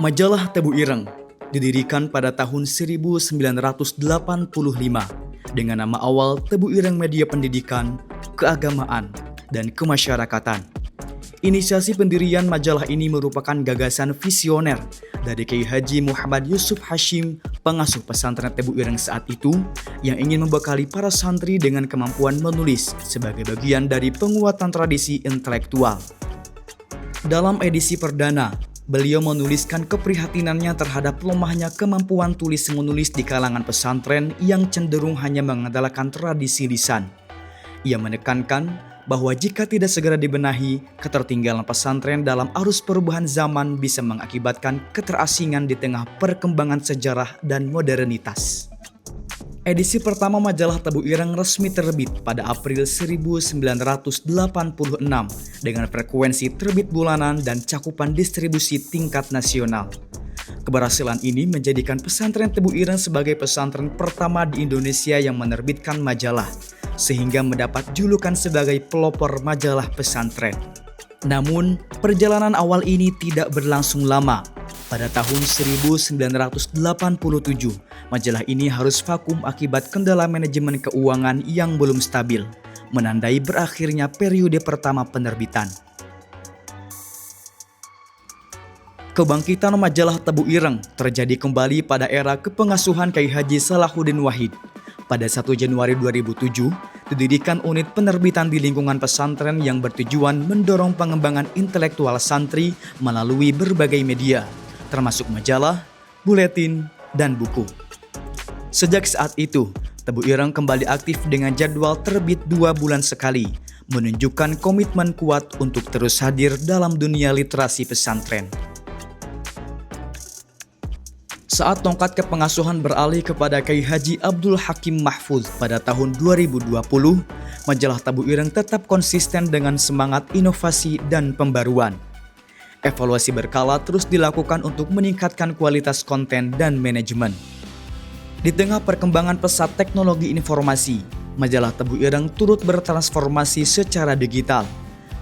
Majalah Tebu Ireng didirikan pada tahun 1985 dengan nama awal Tebu Ireng Media Pendidikan, Keagamaan, dan Kemasyarakatan. Inisiasi pendirian majalah ini merupakan gagasan visioner dari Kiai Haji Muhammad Yusuf Hashim, pengasuh pesantren Tebu Ireng saat itu, yang ingin membekali para santri dengan kemampuan menulis sebagai bagian dari penguatan tradisi intelektual. Dalam edisi perdana, beliau menuliskan keprihatinannya terhadap lemahnya kemampuan tulis-menulis di kalangan pesantren yang cenderung hanya mengandalkan tradisi lisan. Ia menekankan bahwa jika tidak segera dibenahi, ketertinggalan pesantren dalam arus perubahan zaman bisa mengakibatkan keterasingan di tengah perkembangan sejarah dan modernitas. Edisi pertama majalah Tebu Ireng resmi terbit pada April 1986 dengan frekuensi terbit bulanan dan cakupan distribusi tingkat nasional. Keberhasilan ini menjadikan pesantren Tebu Ireng sebagai pesantren pertama di Indonesia yang menerbitkan majalah, sehingga mendapat julukan sebagai pelopor majalah pesantren. Namun, perjalanan awal ini tidak berlangsung lama. Pada tahun 1987, majalah ini harus vakum akibat kendala manajemen keuangan yang belum stabil, menandai berakhirnya periode pertama penerbitan. Kebangkitan majalah Tebu Ireng terjadi kembali pada era kepengasuhan Kiai Haji Salahuddin Wahid. Pada 1 Januari 2007, didirikan unit penerbitan di lingkungan pesantren yang bertujuan mendorong pengembangan intelektual santri melalui berbagai media, termasuk majalah, buletin, dan buku. Sejak saat itu, Tebu Ireng kembali aktif dengan jadwal terbit 2 bulan sekali, menunjukkan komitmen kuat untuk terus hadir dalam dunia literasi pesantren. Saat tongkat kepengasuhan beralih kepada Kiai Haji Abdul Hakim Mahfuz pada tahun 2020, majalah Tebu Ireng tetap konsisten dengan semangat inovasi dan pembaruan. Evaluasi berkala terus dilakukan untuk meningkatkan kualitas konten dan manajemen. Di tengah perkembangan pesat teknologi informasi, majalah Tebu Ireng turut bertransformasi secara digital.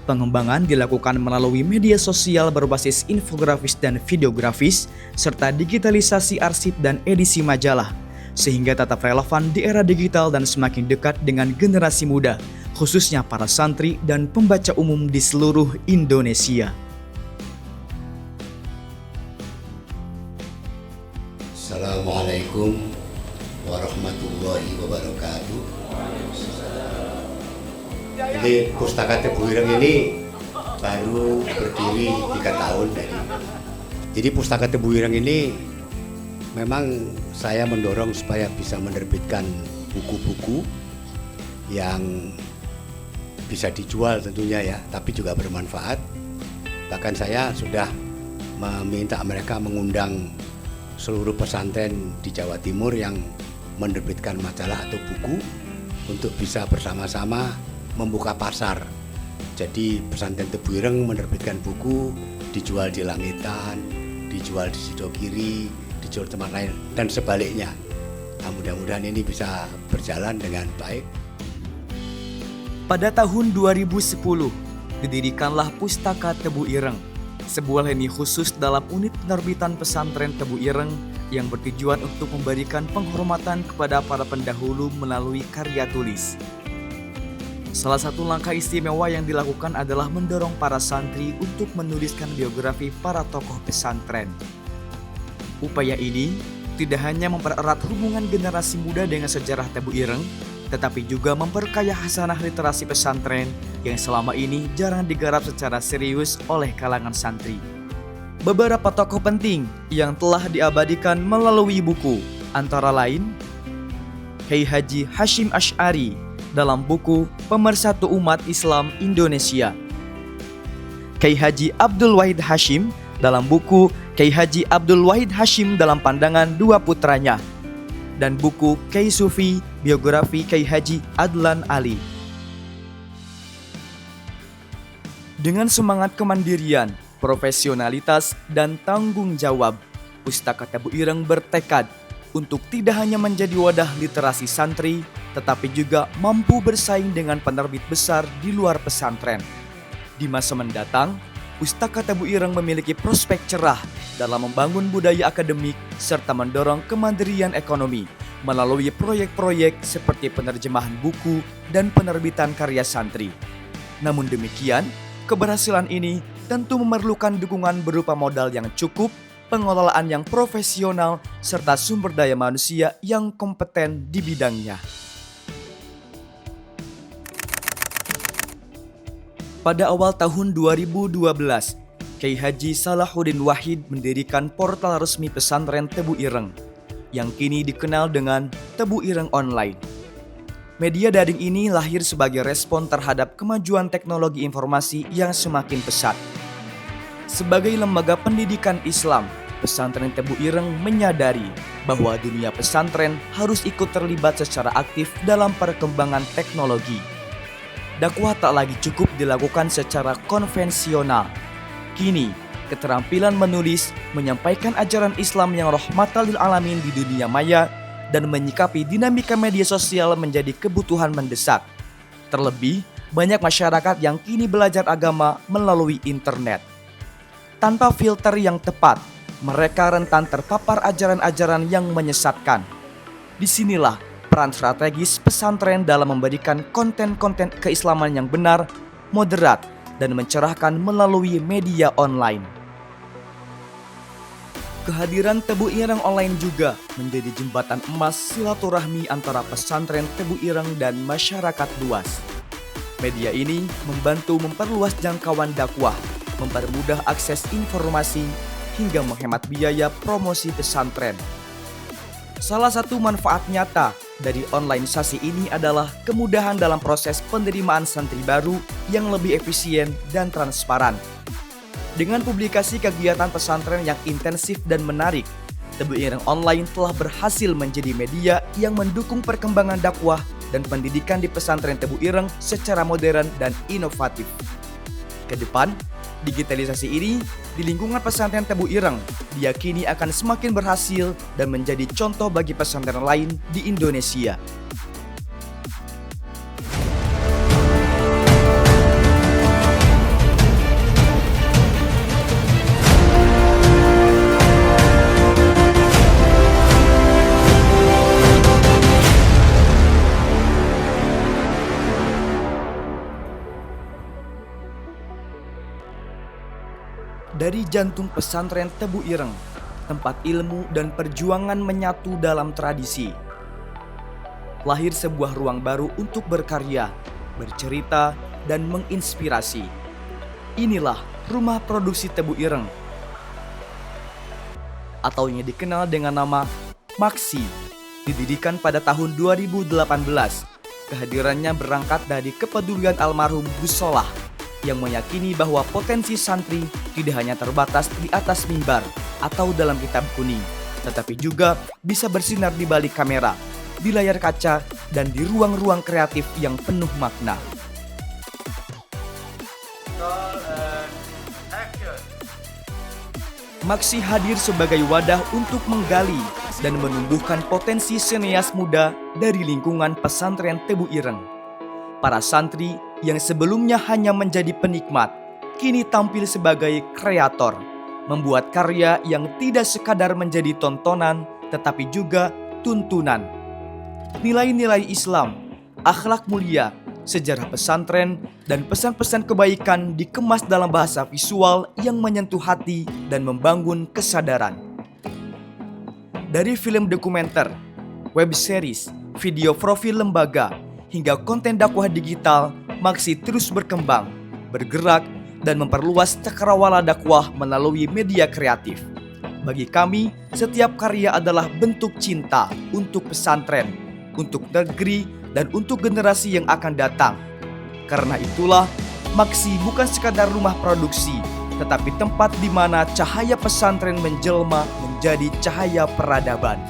Pengembangan dilakukan melalui media sosial berbasis infografis dan videografis, serta digitalisasi arsip dan edisi majalah, sehingga tetap relevan di era digital dan semakin dekat dengan generasi muda, khususnya para santri dan pembaca umum di seluruh Indonesia. Assalamualaikum warahmatullahi wabarakatuh. Jadi Pustaka Tebu Ireng ini baru berdiri 3 tahun tadi. Jadi Pustaka Tebu Ireng ini memang saya mendorong supaya bisa menerbitkan buku-buku yang bisa dijual tentunya ya, tapi juga bermanfaat. Bahkan saya sudah meminta mereka mengundang seluruh pesantren di Jawa Timur yang menerbitkan majalah atau buku untuk bisa bersama-sama membuka pasar. Jadi pesantren Tebu Ireng menerbitkan buku, dijual di Langitan, dijual di Sidogiri, dijual di tempat lain, dan sebaliknya. Nah, mudah-mudahan ini bisa berjalan dengan baik. Pada tahun 2010, didirikanlah Pustaka Tebu Ireng, sebuah lini khusus dalam unit penerbitan pesantren Tebu Ireng yang bertujuan untuk memberikan penghormatan kepada para pendahulu melalui karya tulis. Salah satu langkah istimewa yang dilakukan adalah mendorong para santri untuk menuliskan biografi para tokoh pesantren. Upaya ini tidak hanya mempererat hubungan generasi muda dengan sejarah Tebu Ireng, tetapi juga memperkaya khasanah literasi pesantren yang selama ini jarang digarap secara serius oleh kalangan santri. Beberapa tokoh penting yang telah diabadikan melalui buku antara lain Kiai Haji Hashim Asy'ari dalam buku Pemersatu Umat Islam Indonesia, Kiai Haji Abdul Wahid Hashim dalam buku Kiai Haji Abdul Wahid Hashim dalam pandangan dua putranya, dan buku Kiai Sufi biografi Kiai Haji Adlan Ali. Dengan semangat kemandirian, profesionalitas, dan tanggung jawab, Pustaka Tebu Ireng bertekad untuk tidak hanya menjadi wadah literasi santri, tetapi juga mampu bersaing dengan penerbit besar di luar pesantren. Di masa mendatang, Pustaka Tebu Ireng memiliki prospek cerah dalam membangun budaya akademik serta mendorong kemandirian ekonomi melalui proyek-proyek seperti penerjemahan buku dan penerbitan karya santri. Namun demikian, keberhasilan ini tentu memerlukan dukungan berupa modal yang cukup, pengelolaan yang profesional, serta sumber daya manusia yang kompeten di bidangnya. Pada awal tahun 2012, Kyai Haji Salahuddin Wahid mendirikan portal resmi pesantren Tebu Ireng yang kini dikenal dengan Tebu Ireng Online. Media daring ini lahir sebagai respon terhadap kemajuan teknologi informasi yang semakin pesat. Sebagai lembaga pendidikan Islam, pesantren Tebu Ireng menyadari bahwa dunia pesantren harus ikut terlibat secara aktif dalam perkembangan teknologi. Dakwah tak lagi cukup dilakukan secara konvensional. Kini, keterampilan menulis, menyampaikan ajaran Islam yang rahmatan lil alamin di dunia maya, dan menyikapi dinamika media sosial menjadi kebutuhan mendesak. Terlebih, banyak masyarakat yang kini belajar agama melalui internet. Tanpa filter yang tepat, mereka rentan terpapar ajaran-ajaran yang menyesatkan. Disinilah peran strategis pesantren dalam memberikan konten-konten keislaman yang benar, moderat, dan mencerahkan melalui media online. Kehadiran Tebu Ireng Online juga menjadi jembatan emas silaturahmi antara pesantren Tebu Ireng dan masyarakat luas. Media ini membantu memperluas jangkauan dakwah, mempermudah akses informasi, hingga menghemat biaya promosi pesantren. Salah satu manfaat nyata dari onlineisasi ini adalah kemudahan dalam proses penerimaan santri baru yang lebih efisien dan transparan. Dengan publikasi kegiatan pesantren yang intensif dan menarik, Tebu Ireng Online telah berhasil menjadi media yang mendukung perkembangan dakwah dan pendidikan di pesantren Tebu Ireng secara modern dan inovatif. Ke depan, digitalisasi ini di lingkungan pesantren Tebu Ireng diyakini akan semakin berhasil dan menjadi contoh bagi pesantren lain di Indonesia. Dari jantung pesantren Tebu Ireng, tempat ilmu dan perjuangan menyatu dalam tradisi, lahir sebuah ruang baru untuk berkarya, bercerita, dan menginspirasi. Inilah Rumah Produksi Tebu Ireng, atau yang dikenal dengan nama Maksi. Didirikan pada tahun 2018, kehadirannya berangkat dari kepedulian almarhum Gus Solah yang meyakini bahwa potensi santri tidak hanya terbatas di atas mimbar atau dalam kitab kuning, tetapi juga bisa bersinar di balik kamera, di layar kaca, dan di ruang-ruang kreatif yang penuh makna. Maksi hadir sebagai wadah untuk menggali dan menumbuhkan potensi sineas muda dari lingkungan pesantren Tebu Ireng. Para santri yang sebelumnya hanya menjadi penikmat, kini tampil sebagai kreator, membuat karya yang tidak sekadar menjadi tontonan, tetapi juga tuntunan. Nilai-nilai Islam, akhlak mulia, sejarah pesantren, dan pesan-pesan kebaikan dikemas dalam bahasa visual yang menyentuh hati dan membangun kesadaran. Dari film dokumenter, web series, video profil lembaga, hingga konten dakwah digital, Maksi terus berkembang, bergerak, dan memperluas cakrawala dakwah melalui media kreatif. Bagi kami, setiap karya adalah bentuk cinta untuk pesantren, untuk negeri, dan untuk generasi yang akan datang. Karena itulah, Maksi bukan sekadar rumah produksi, tetapi tempat di mana cahaya pesantren menjelma menjadi cahaya peradaban.